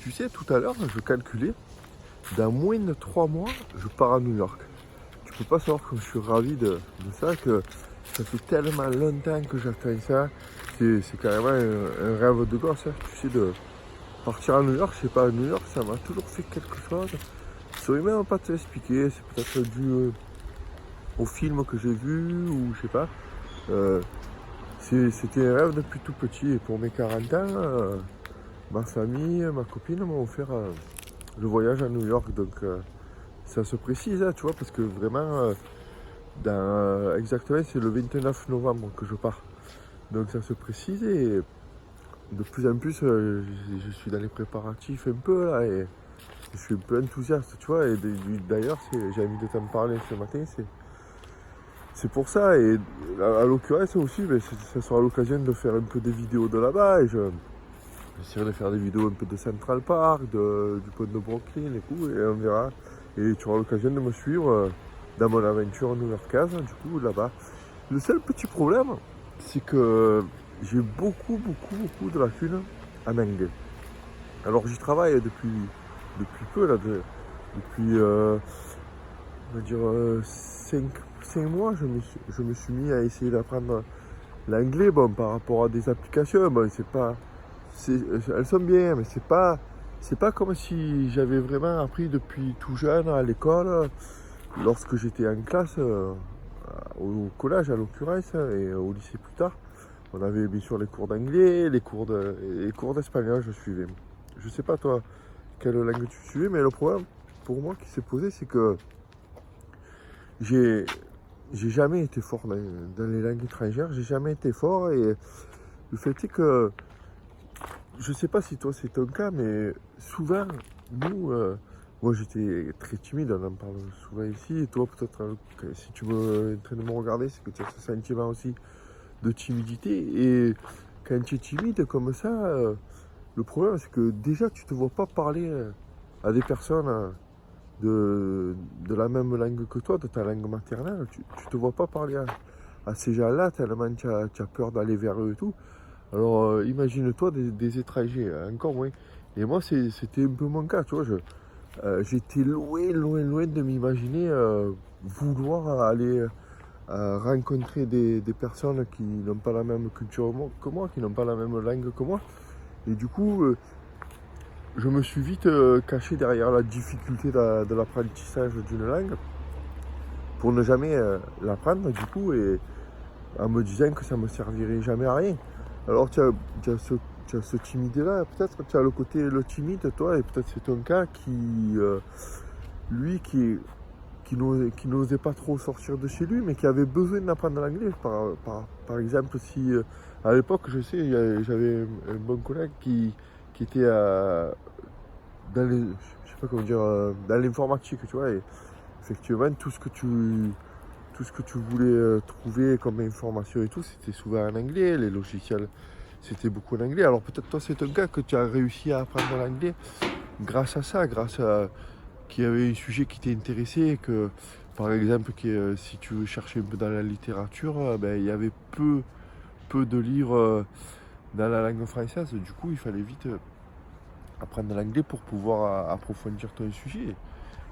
Tu sais, tout à l'heure, je calculais, dans moins de 3 mois, je pars à New York. Tu peux pas savoir comme je suis ravi de ça, que ça fait tellement longtemps que j'attends ça. C'est carrément un rêve de gosse, hein. Tu sais, de partir à New York, je sais pas, à New York, ça m'a toujours fait quelque chose. Je saurais même pas te l'expliquer, c'est peut-être dû au film que j'ai vu, ou je sais pas. Euh, C'était un rêve depuis tout petit, et pour mes 40 ans, ma famille, ma copine m'ont offert le voyage à New York, donc ça se précise, hein, tu vois, parce que vraiment, exactement, c'est le 29 novembre que je pars. Donc ça se précise et de plus en plus, je suis dans les préparatifs un peu là et je suis un peu enthousiaste, tu vois. Et d'ailleurs, j'ai envie de t'en parler ce matin, c'est pour ça. Et à l'occurrence aussi, ben, ça sera l'occasion de faire un peu des vidéos de là-bas. Et j'essaierai de faire des vidéos un peu de Central Park, du pont de Brooklyn et tout, et on verra. Et tu auras l'occasion de me suivre dans mon aventure new-yorkaise, du coup, là-bas. Le seul petit problème, c'est que j'ai beaucoup de lacunes en anglais. Alors j'y travaille depuis peu, là, depuis, on va dire, 5 mois, je me suis mis à essayer d'apprendre l'anglais. Bon, par rapport à des applications, bon, elles sont bien, mais c'est pas comme si j'avais vraiment appris depuis tout jeune à l'école, lorsque j'étais en classe, au collège à l'occurrence, et au lycée plus tard. On avait bien sûr les cours d'anglais, les cours d'espagnol, je suivais. Je sais pas toi quelle langue tu suivais, mais le problème pour moi qui s'est posé, c'est que j'ai j'ai jamais été fort dans les langues étrangères, j'ai jamais été fort, et le fait est que je sais pas si toi c'est ton cas, mais souvent, nous, moi j'étais très timide, on en parle souvent ici, et toi peut-être, si tu veux en train de me regarder, c'est que tu as ce sentiment aussi de timidité. Et quand tu es timide comme ça, le problème c'est que déjà tu te vois pas parler à des personnes de la même langue que toi, de ta langue maternelle, tu te vois pas parler à ces gens-là tellement tu as peur d'aller vers eux et tout. Alors imagine-toi des étrangers, encore moins. Et moi c'était un peu mon cas, tu vois. J'étais loin de m'imaginer vouloir aller rencontrer des personnes qui n'ont pas la même culture que moi, qui n'ont pas la même langue que moi. Et du coup, je me suis vite caché derrière la difficulté de l'apprentissage d'une langue pour ne jamais l'apprendre, du coup, et en me disant que ça ne me servirait jamais à rien. Alors tu as ce timide-là, peut-être tu as le timide, toi, et peut-être c'est ton cas lui, qui n'osait pas trop sortir de chez lui, mais qui avait besoin d'apprendre l'anglais. Par exemple, si à l'époque, je sais, j'avais un bon collègue qui était je sais pas comment dire, dans l'informatique, tu vois, et effectivement, tout ce que tu voulais trouver comme information et tout, c'était souvent en anglais, les logiciels, c'était beaucoup en anglais. Alors peut-être toi, c'est un cas que tu as réussi à apprendre l'anglais grâce à ça, grâce à qu'il y avait un sujet qui t'intéressait, que par exemple, si tu veux chercher un peu dans la littérature, ben, il y avait peu de livres dans la langue française. Du coup, il fallait vite apprendre l'anglais pour pouvoir approfondir ton sujet.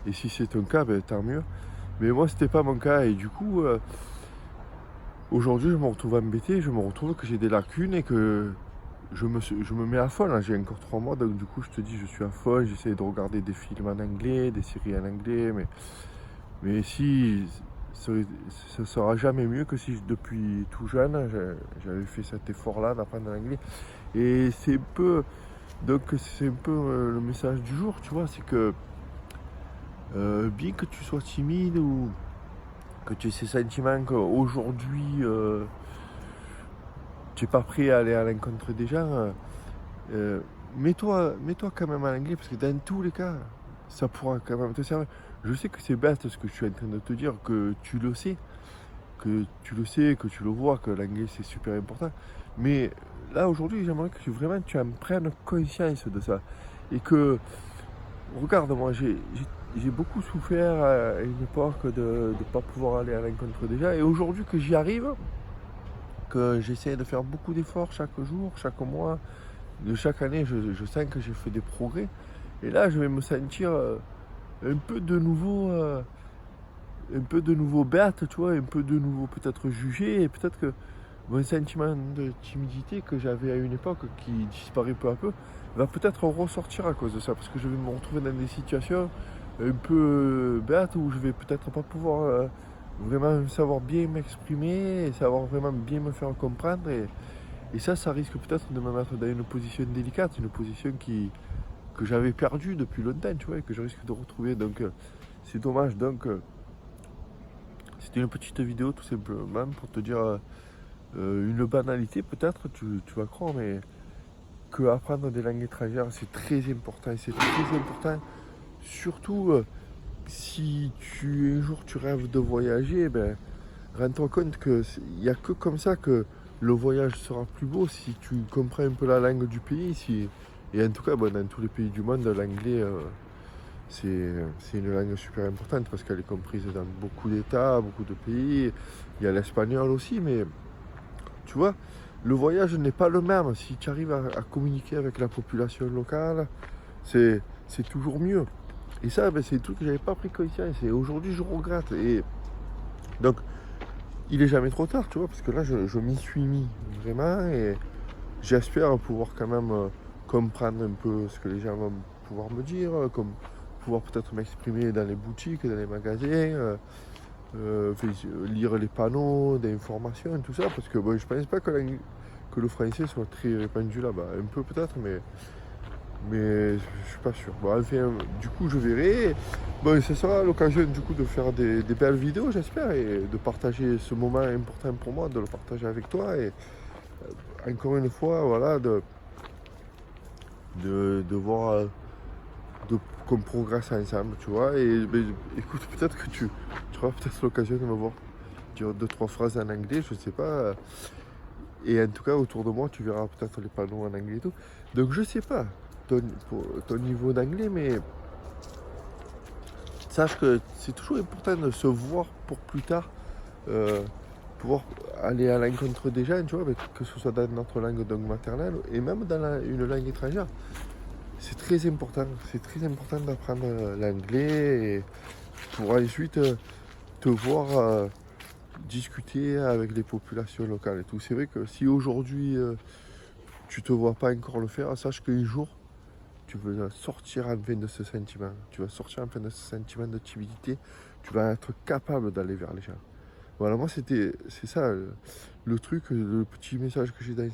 Et si c'est ton cas, ben, tant mieux. Mais moi, c'était pas mon cas. Et du coup, aujourd'hui, je me retrouve embêté. Je me retrouve que j'ai des lacunes et que je me mets à fond. Là, j'ai encore 3 mois. Donc, du coup, je te dis, je suis à fond. J'essaie de regarder des films en anglais, des séries en anglais. Mais si, ça sera jamais mieux que si depuis tout jeune, j'avais fait cet effort-là d'apprendre l'anglais. Et c'est un peu. Donc, c'est un peu le message du jour, tu vois. C'est que bien que tu sois timide ou que tu aies ces sentiments qu'aujourd'hui tu n'es pas prêt à aller à l'encontre des gens, mets-toi quand même à l'anglais, parce que dans tous les cas, ça pourra quand même te servir. Je sais que c'est bête ce que je suis en train de te dire, que tu le sais, que tu le vois, que l'anglais c'est super important. Mais là aujourd'hui, j'aimerais que vraiment tu en prennes conscience de ça. Et que, regarde, moi j'ai beaucoup souffert à une époque de ne pas pouvoir aller à l'encontre des gens. Et aujourd'hui que j'y arrive, que j'essaie de faire beaucoup d'efforts chaque jour, chaque mois, de chaque année, je sens que j'ai fait des progrès. Et là, je vais me sentir un peu de nouveau, bête, tu vois, un peu de nouveau peut-être jugé, et peut-être que mon sentiment de timidité que j'avais à une époque, qui disparaît peu à peu, va peut-être ressortir à cause de ça, parce que je vais me retrouver dans des situations un peu bêtes où je vais peut-être pas pouvoir vraiment savoir bien m'exprimer et savoir vraiment bien me faire comprendre. Et ça risque peut-être de me mettre dans une position délicate, une position que j'avais perdue depuis longtemps, tu vois, et que je risque de retrouver. Donc c'est dommage. Donc c'était une petite vidéo tout simplement pour te dire une banalité peut-être, tu vas croire, mais que apprendre des langues étrangères c'est très important. Et c'est très important, surtout si un jour tu rêves de voyager, ben, rends-toi compte qu'il n'y a que comme ça que le voyage sera plus beau, si tu comprends un peu la langue du pays. Et en tout cas, bon, dans tous les pays du monde, l'anglais, c'est une langue super importante parce qu'elle est comprise dans beaucoup d'États, beaucoup de pays. Il y a l'espagnol aussi, mais tu vois, le voyage n'est pas le même. Si tu arrives à communiquer avec la population locale, c'est toujours mieux. Et ça, ben, c'est un truc que j'avais pas pris conscience. Et aujourd'hui, je regrette. Et donc, il est jamais trop tard, tu vois, parce que là, je m'y suis mis vraiment. Et j'espère pouvoir quand même comprendre un peu ce que les gens vont pouvoir me dire, comme pouvoir peut-être m'exprimer dans les boutiques, dans les magasins, lire les panneaux d'information, tout ça, parce que bon, je pense pas que le français soit très répandu là-bas. Un peu peut-être, mais je suis pas sûr. Bon, enfin, du coup, je verrai. Bon, ce sera l'occasion du coup de faire des belles vidéos, j'espère, et de partager ce moment important pour moi, de le partager avec toi. Et encore une fois, voilà, de voir qu'on progresse ensemble, tu vois. Et ben, écoute, peut-être que tu auras peut-être l'occasion de me voir dire 2-3 phrases en anglais, je sais pas. Et en tout cas, autour de moi, tu verras peut-être les panneaux en anglais et tout. Donc, je sais pas ton niveau d'anglais, mais sache que c'est toujours important de se voir pour plus tard, pouvoir aller à l'encontre des gens, tu vois, que ce soit dans notre langue donc maternelle et même dans une langue étrangère. C'est très important d'apprendre l'anglais et pour ensuite te voir discuter avec les populations locales et tout. C'est vrai que si aujourd'hui tu te vois pas encore le faire, sache qu'un jour tu vas sortir enfin de ce sentiment. Tu vas sortir enfin de ce sentiment de timidité. Tu vas être capable d'aller vers les gens. Voilà, moi c'est ça le truc, le petit message que j'ai dans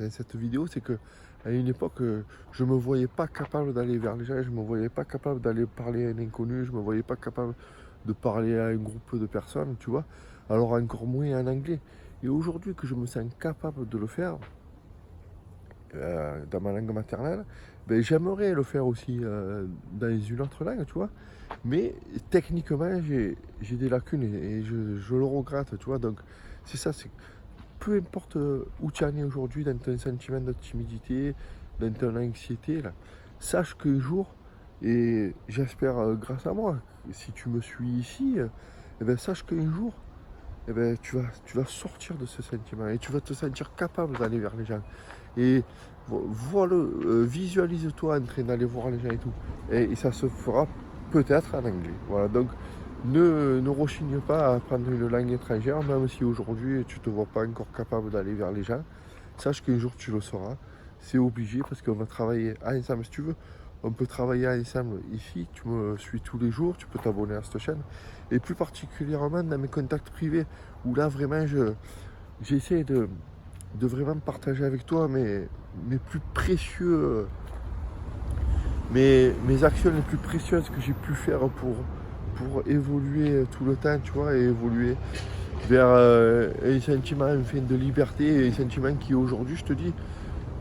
cette vidéo, c'est que à une époque, je me voyais pas capable d'aller vers les gens, je me voyais pas capable d'aller parler à un inconnu, je me voyais pas capable de parler à un groupe de personnes, tu vois. Alors encore moins en anglais. Et aujourd'hui que je me sens capable de le faire dans ma langue maternelle, ben, j'aimerais le faire aussi dans une autre langue, tu vois. Mais techniquement, j'ai des lacunes et je le regrette, tu vois. Donc c'est ça, c'est peu importe où tu en es aujourd'hui dans ton sentiment de timidité, dans ton anxiété, là, sache qu'un jour, et j'espère grâce à moi, si tu me suis ici, eh ben, sache qu'un jour, eh ben, tu vas sortir de ce sentiment et tu vas te sentir capable d'aller vers les gens. Et vois-le, visualise-toi en train d'aller voir les gens et tout. Et ça se fera peut-être en anglais. Voilà, donc ne rechigne pas à apprendre une langue étrangère, même si aujourd'hui tu ne te vois pas encore capable d'aller vers les gens. Sache qu'un jour tu le sauras. C'est obligé parce qu'on va travailler ensemble si tu veux. On peut travailler ensemble ici. Tu me suis tous les jours, tu peux t'abonner à cette chaîne. Et plus particulièrement dans mes contacts privés, où là vraiment j'essaie de vraiment partager avec toi mes plus précieux, mes actions les plus précieuses que j'ai pu faire pour évoluer tout le temps, tu vois, et évoluer vers un sentiment enfin, de liberté, et un sentiment qui aujourd'hui, je te dis,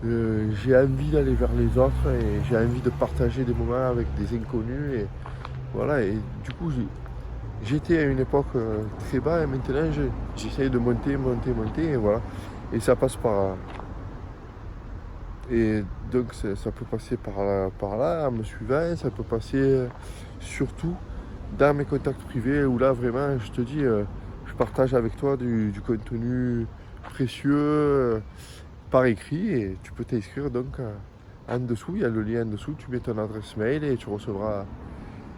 j'ai envie d'aller vers les autres et j'ai envie de partager des moments avec des inconnus. Et voilà, et du coup, j'étais à une époque très bas et maintenant j'essaye de monter, et voilà. Et ça passe par... Et donc ça peut passer par là, en me suivant, ça peut passer surtout dans mes contacts privés où là vraiment je te dis, je partage avec toi du contenu précieux par écrit et tu peux t'inscrire donc en dessous, il y a le lien en dessous, tu mets ton adresse mail et tu recevras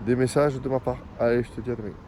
des messages de ma part. Allez, je te dis à demain.